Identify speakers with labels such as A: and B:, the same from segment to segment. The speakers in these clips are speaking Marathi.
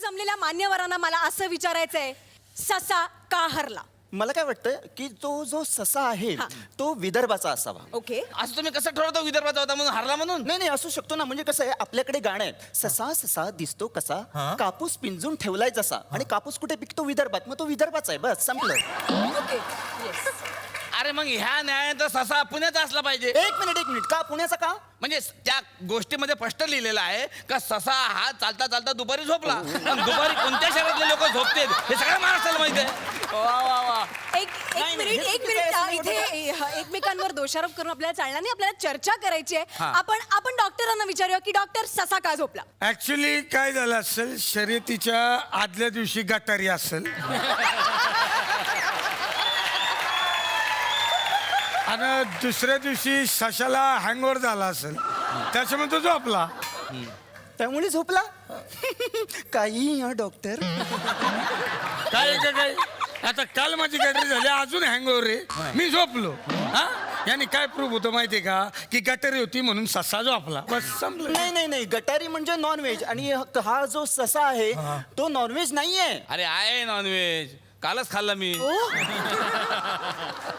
A: जमलेल्या मान्यवरांना मला असं विचारायचंय, ससा का हरला?
B: मला काय वाटतं की तो जो ससा आहे तो विदर्भाचा असावा.
A: ओके.
C: असं तुम्ही कसं ठरवता विदर्भाचा होता म्हणून हरला म्हणून?
B: नाही असू शकतो ना. म्हणजे कसं आहे, आपल्याकडे गाणं आहे, ससा ससा दिसतो कसा, कापूस पिंजून ठेवलाय जसा. आणि कापूस कुठे पिकतो? विदर्भात. मग तो विदर्भाचा आहे, बस संपलं.
A: ओके. येस.
C: अरे मग ह्या न्यायाचा ससा पुण्याचा असला पाहिजे.
B: एक मिनिट का पुण्याचा का?
C: म्हणजे त्या गोष्टीमध्ये स्पष्ट लिहिलेलं आहे का ससा हा चालता चालता दुपारी झोपला. आणि दुपारी कोणत्या शहरातले लोक झोपते हे सगळ्या महाराष्ट्राला माहिती आहे. वा वा वा.
A: एक मिनिट इथे एकमेकांवर दोषारोप करून आपल्याला चालणार नाही. आपल्याला चर्चा करायची आहे. आपण डॉक्टरांना विचारूया की डॉक्टर ससा का झोपला?
D: ऍक्च्युली काय झालं असेल, शर्यतीच्या आदल्या दिवशी गटारी असेल आणि दुसऱ्या दिवशी सशाला हँगओव्हर झाला असेल, त्याच्यामुळे तो झोपला.
B: त्यामुळे झोपला. काही या डॉक्टर.
D: काय आता काल माझी गटारी झाली, अजून हँगओव्हर आहे, मी झोपलो. हा, याने काय प्रूफ होतं माहितीये का, की गटारी होती म्हणून ससा झोपला, बस संपलं.
B: नाही गटारी म्हणजे नॉनव्हेज. आणि हा जो ससा आहे तो नॉनव्हेज नाहीये.
C: अरे आहे नॉनव्हेज, कालच खाल्ला मी.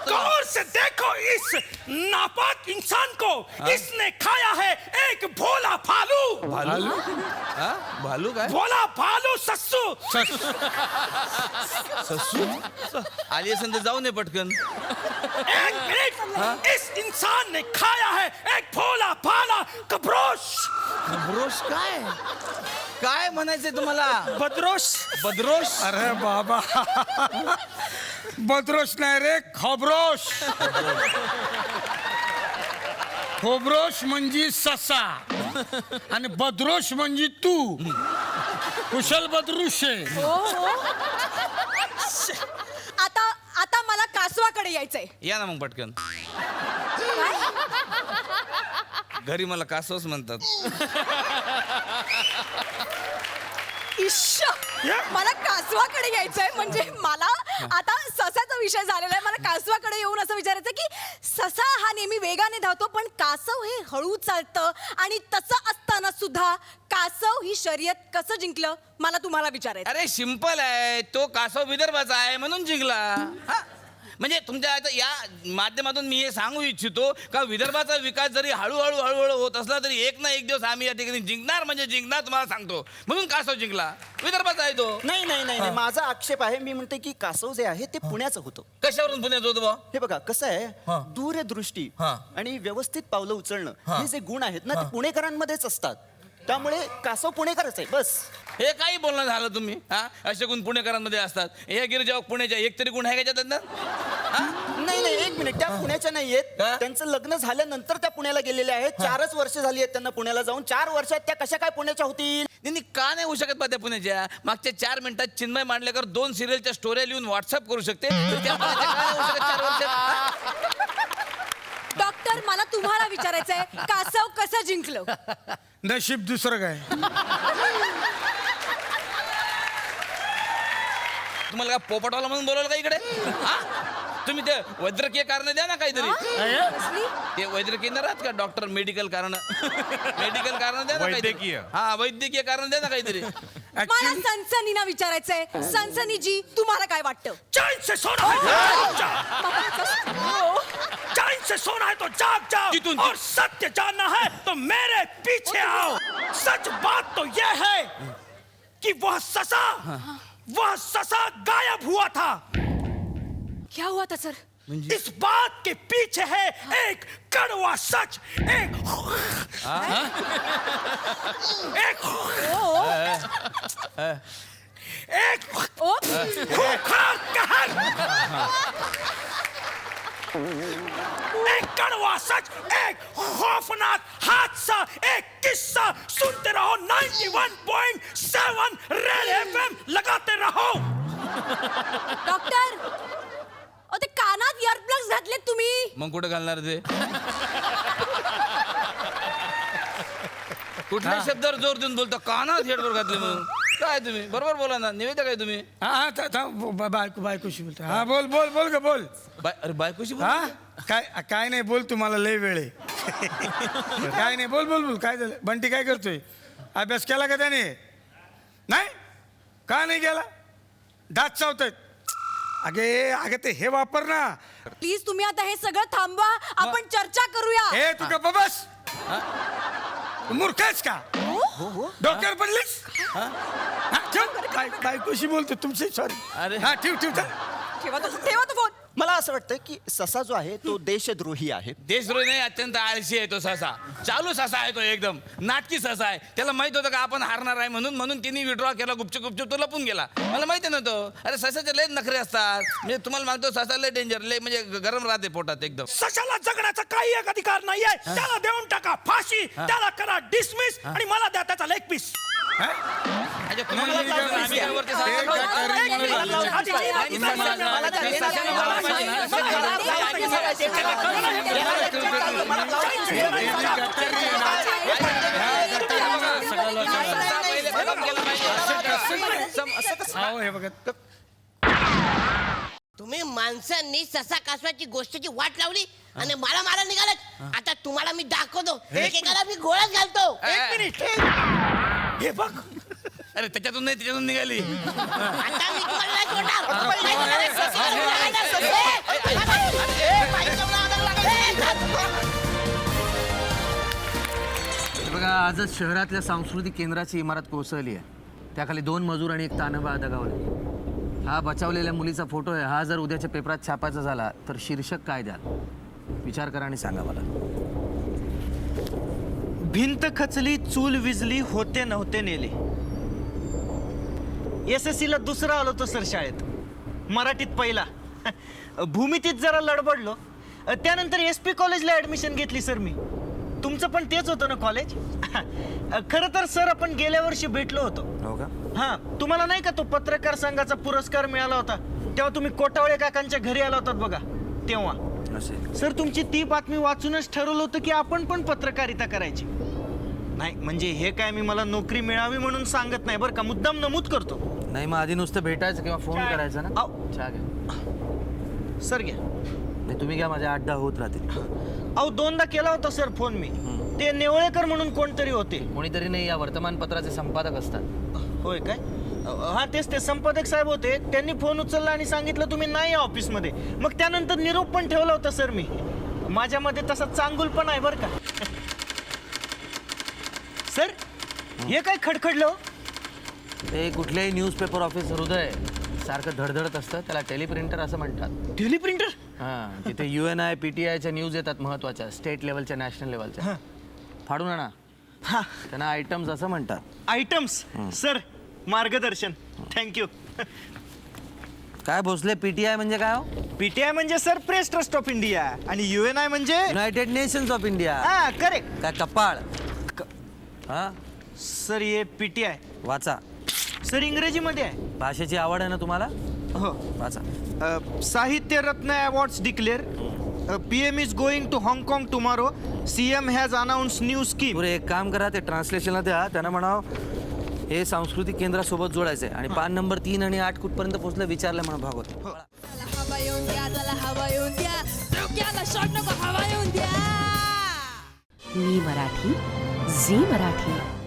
E: गौर से देखो इस नापाक इंसान को. इसने खाया है एक भोला भालू.
C: भालू? भालू काय?
E: भोला भालू सस्सू.
C: ससू आली असेल तर जाऊ नये पटकन.
E: एक मिनट. इस इंसान ने खाया है एक भोला भाला कब्रोश.
C: बद्रोश काय? काय म्हणायचंय तुम्हाला?
E: बदरोश.
C: बद्रोश?
D: अरे बाबा, बद्रोश नाही रे, खोब्रोश. खोब्रोश म्हणजे ससा आणि बद्रोश म्हणजे तू. कुशल बद्रुश आहे.
A: आता मला कासवाकडे यायचंय.
C: या ना मग पटकन. घरी मला कासवच म्हणतात.
A: मला कासवाकडे यायचंय. म्हणजे मला आता ससाचा विषय झालेला आहे. मला कासवाकडे येऊन असं विचारायचं की ससा हा नेहमी वेगाने धावतो पण कासव हे हळू चालतं. आणि तसं असताना सुद्धा कासव ही शर्यत कसं जिंकलं मला तुम्हाला विचारायचं.
C: अरे सिंपल आहे, तो कासव विदर्भाचा आहे म्हणून जिंकला. हा? म्हणजे तुमच्या आता या माध्यमातून मी हे सांगू इच्छितो का विदर्भाचा विकास जरी हळूहळू होत असला तरी एक ना एक दिवस आम्ही या ठिकाणी जिंकणार म्हणजे जिंकणार, तुम्हाला सांगतो. म्हणून कासव जिंकला, विदर्भाचा आहे तो.
B: नाही माझा आक्षेप आहे. मी म्हणते की कासव जे आहे ते पुण्याचं होतं.
C: कशावरून पुण्यात होतो बा?
B: हे बघा कसं आहे, दूरदृष्टी आणि व्यवस्थित पावलं उचलणं हे जे गुण आहेत ना ते पुणेकरांमध्येच असतात. त्यामुळे कासव पुणेकरच आहे, बस.
C: हे काही बोलणं झालं तुम्ही. हा, असे गुण पुणेकरांमध्ये असतात. हे गिरिजावक पुण्याच्या एक तरी गुण आहे का त्याच्यात?
B: नाही एक मिनिट, त्या पुण्याच्या नाहीयेत.
C: का?
B: त्यांचं लग्न झाल्यानंतर त्या पुण्याला गेलेल्या आहेत. 4च वर्ष झाली आहेत त्यांना पुण्याला जाऊन. 4 वर्षात त्या कशा काय पुण्याच्या होतील?
C: त्यांनी का नाही होऊ शकत पा त्या पुण्याच्या? मागच्या 4 मिनिटात चिन्मय मांडलेकर 2 सिरियलच्या स्टोऱ्या लिहून व्हॉट्सअप करू शकते. तर त्या पुण्याच्या का नाही होऊ शकत 4 वर्षात?
A: डॉक्टर मला तुम्हाला विचारायचंय, कासव कसं जिंकलं?
D: नशीब दुसरं काय.
C: तुम्हाला का पोपटवाला म्हणून बोलवलं का इकडे? हा? तुम्ही ते वैद्यकीय कारण द्या ना काहीतरी.
A: कसली?
C: ते वैद्यकीय न राहत का डॉक्टर? मेडिकल कारण. मेडिकल कारण द्या ना काहीतरी. हा, वैद्यकीय कारण द्या ना काहीतरी.
A: मला सनसनीना विचारायचंय. सनसनीजी तुम्हाला काय वाटतं?
E: चैन से सोना है तो जाग. चैन से सोना है तो जाग और सत्य जानना है तो मेरे पीछे आओ. सच बात तो यह है कि वह ससा गायब हुआ था.
A: क्या हुआ था सर?
E: इस बात के पीछे है एक कड़वा सच. एक खूंखार कहर. एक कड़वा सच, एक खौफनाक हादसा, एक किस्सा. सुनते रहो 91.7 रेड FM. लगाते रहो.
A: डॉक्टर ते कानात इयरप्लग्स घातलेत तुम्ही.
C: मग कुठे घालणार ते? कुठल्या शब्दावर जोर देऊन बोलतो? कानात हेडवर घातले म्हणून. काय तुम्ही बरोबर बोला ना. निवेदक काय तुम्ही?
D: बायकोशी बोलतो. हा बोल बोल बोल ग बोल.
C: अरे बायकोशी बोल.
D: हा काय नाही बोल, तुम्हाला लय वेळ आहे. काय नाही बोल बोल बोल. काय झालं? बंटी काय करतोय? अभ्यास केला का त्याने? नाही का नाही गेला? दात चावतायत. अगे ते हे वापर ना.
A: प्लीज तुम्ही आता हे सगळं थांबवा, आपण चर्चा करूया.
D: हे तू का बस. तू मूर्ख आहेस का? डोक्यावर पडलीस? हा, ठेव. बायकोशी बोलतो तुमची. सॉरी.
C: अरे.
D: हा ठेव ठेव चल.
A: ठेवा तो फोन.
B: मला असं वाटतं की ससा जो आहे तो देशद्रोही आहे.
C: देशद्रोही नाही, अत्यंत आळशी आहे तो ससा. चालू ससा आहे तो, एकदम नाटकी ससा आहे. त्याला माहित होतं का आपण हारणार आहे म्हणून तिने विड्रॉ केला. गुपचूप तो लपून गेला. मला माहिती नव्हतं. अरे ससाचे लय नखरे असतात. म्हणजे तुम्हाला मागतो ससा लय डेंजर, लय म्हणजे गरम राहते पोटात एकदम.
E: सशाला जगण्याचा काही एक अधिकार नाहीये. त्याला देऊन टाका फाशी, त्याला करा डिसमिस आणि मला द्या त्याचा लेग पीस.
C: म्हणजे तुम्हाला आम्ही काय वरती
D: हे बघत.
F: तुम्ही माणसांनी ससा कासवाची गोष्टीची वाट लावली आणि मला मारा निघालत. आता तुम्हाला मी दाखवतो. एकेकाला मी गोळ्यात घालतो.
E: एक मिनिट हे बघ.
C: अरे त्याच्यातून नाही, त्याच्यातून निघाली.
F: आता मी तुम्हाला नाही सोडणार. नाही सोडणार. ससीला लागणार, ससी. बाईच्या नादाला लागणार.
G: बघा, आजच शहरातल्या सांस्कृतिक केंद्राची इमारत कोसळली आहे. त्याखाली 2 मजूर आणि 1 तानबा दगावले. हा बचावलेल्या मुलीचा फोटो आहे. हा जर उद्याच्या पेपरात छापायचा झाला तर शीर्षक काय द्याल? विचार करा आणि सांगा मला.
B: भिंत खचली, चूल विजली, होते नव्हते नेले. SSC ला दुसरा आलो तो सर शाळेत. मराठीत पहिला. भूमितीत जरा लडबडलो. त्यानंतर SP कॉलेजला ऍडमिशन घेतली सर मी. तुमचं पण तेच होतं ना कॉलेज? खरं तर सर आपण गेल्या वर्षी भेटलो होतो.
G: हो का?
B: हा, तुम्हाला नाही का तो पत्रकार संघाचा पुरस्कार मिळाला होता तेव्हा तुम्ही कोटावळे काकांच्या घरी आला होतात बघा तेव्हा.
G: असेल.
B: सर तुमची ती बातमी वाचूनच ठरवलं होतं की आपण पण पत्रकारिता करायची. नाही म्हणजे हे काय मी मला नोकरी मिळावी म्हणून सांगत नाही बरं का, मुद्दाम नमूद करतो.
G: नाही, मग आधी नुसतं भेटायचं किंवा फोन करायचा ना. चहा घ्या.
B: सर घ्या.
G: नाही, तुम्ही घ्या, माझ्या 8-10 होत राहतील.
B: अहो 2दा केला होता सर फोन मी. ते नेवळेकर म्हणून कोणतरी होते.
G: कोणीतरी नाही, या वर्तमानपत्राचे संपादक असतात.
B: होय काय? हा तेच ते संपादक साहेब होते. त्यांनी फोन उचलला आणि सांगितलं तुम्ही नाही ऑफिसमध्ये. मग त्यानंतर निरोप पण ठेवला होता सर मी. माझ्यामध्ये तसा चांगुल पण आहे बरं का. सर हे काय खडखडलं?
G: ते कुठल्याही न्यूजपेपर ऑफिस हृदय सारखं धडधडत असतं. त्याला टेलिप्रिंटर असं म्हणतात.
B: टेलिप्रिंटर?
G: हां, तिथे UNI PTIच्या न्यूज येतात महत्त्वाच्या, स्टेट लेवलच्या, नॅशनल लेवलच्या. फाडून आणा.
B: हा,
G: त्यांना आयटम्स असं म्हणतात.
B: आयटम्स. सर मार्गदर्शन थँक्यू.
G: काय भोसले, PTI म्हणजे काय हो?
B: PTI म्हणजे sir press trust of India आणि UNI म्हणजे
G: युनायटेड नेशन्स ऑफ इंडिया.
B: हा करेक्ट.
G: काय कपाळ? हा,
B: सर हे PTI
G: वाचा.
B: सर इंग्रजीमध्ये आहे.
G: भाषेची आवड आहे ना तुम्हाला?
B: हो.
G: वाचा.
B: साहित्य रत्न awards declare. PM is going to हाँगकाँग tomorrow. CM has announce new scheme.
G: पुरे एक काम करा, ते ट्रान्सलेशनला द्या. त्यांना म्हणाव हे सांस्कृतिक केंद्रासोबत जोडायचंय आणि पान नंबर 3 आणि 8 कुठपर्यंत पोहोचलं विचारलं म्हणा भागवत.
A: हवा येऊन द्या, त्याला हवा येऊन द्या. डोक्याला शॉट नको, हवा येऊन द्या.
H: मी मराठी, झी मराठी.